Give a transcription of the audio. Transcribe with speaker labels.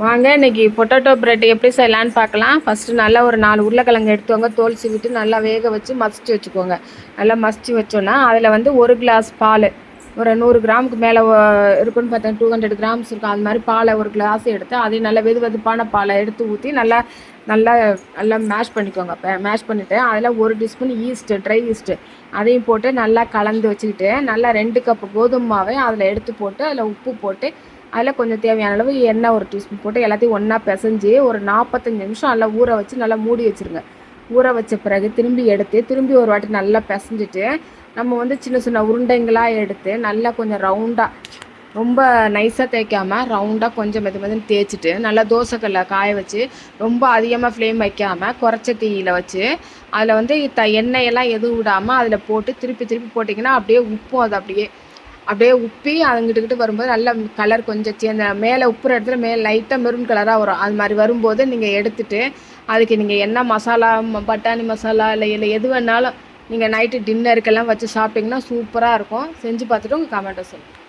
Speaker 1: வாங்க இன்றைக்கி potato bread எப்படி செய்யலான்னு பார்க்கலாம். ஃபஸ்ட்டு நல்லா ஒரு 4 உருளைக்கிழங்கு எடுத்துவாங்க, தோல் சீவிட்டு நல்லா வேக வச்சு மசிச்சு வச்சுக்கோங்க. நல்லா மசிச்சு வச்சோன்னா அதில் வந்து 1 கிளாஸ் பால், ஒரு 100 கிராமுக்கு மேலே இருக்குன்னு பார்த்தா 200 கிராம்ஸ் இருக்கும். அது மாதிரி பாலை 1 கிளாஸ் எடுத்து அதையும் நல்லா வெதுவெதுப்பான பாலை எடுத்து ஊற்றி நல்லா நல்லா நல்லா மேஷ் பண்ணிக்கோங்க. மேஷ் பண்ணிவிட்டு அதில் 1 டீஸ்பூன் ஈஸ்ட்டு, ட்ரை ஈஸ்ட்டு அதையும் போட்டு நல்லா கலந்து வச்சுக்கிட்டு நல்லா 2 கப்பு கோதுமை மாவை அதில் எடுத்து போட்டு அதில் உப்பு போட்டு அதில் கொஞ்சம் தேவையான அளவு எண்ணெய் 1 டீஸ்பூன் போட்டு எல்லாத்தையும் ஒன்றா பிசைஞ்சு ஒரு 45 நிமிஷம் நல்லா ஊற வச்சு நல்லா மூடி வச்சுருங்க. ஊற வச்ச பிறகு திரும்பி எடுத்து திரும்பி ஒரு வாட்டி நல்லா பிசைஞ்சிட்டு நம்ம வந்து சின்ன சின்ன உருண்டைங்களாக எடுத்து நல்லா கொஞ்சம் ரவுண்டாக, ரொம்ப நைஸாக தேய்க்காமல் ரவுண்டாக கொஞ்சம் மெதுன்னு தேய்ச்சிட்டு நல்லா தோசைக்கல்லை காய வச்சு ரொம்ப அதிகமாக ஃப்ளேம் வைக்காமல் குறைச்ச தீயில் வச்சு அதில் வந்து எண்ணெயெல்லாம் எதுவும் விடாமல் அதில் போட்டு திருப்பி திருப்பி போட்டிங்கன்னா அப்படியே உப்பும் அது அப்படியே உப்பி அங்கிட்டுக்கிட்டு வரும்போது நல்ல கலர் கொஞ்சம் சேர்ந்த மேலே உப்புற இடத்துல மேலே லைட்டாக மெரூன் கலராக வரும். அது மாதிரி வரும்போது நீங்கள் எடுத்துகிட்டு அதுக்கு நீங்கள் என்ன மசாலா, பட்டாணி மசாலா இல்லை எது வேணாலும் நீங்கள் நைட்டு டின்னருக்கெல்லாம் வச்சு சாப்பிட்டிங்கன்னா சூப்பராக இருக்கும். செஞ்சு பார்த்துட்டு உங்கள் கமெண்ட்டை சொல்லுங்கள்.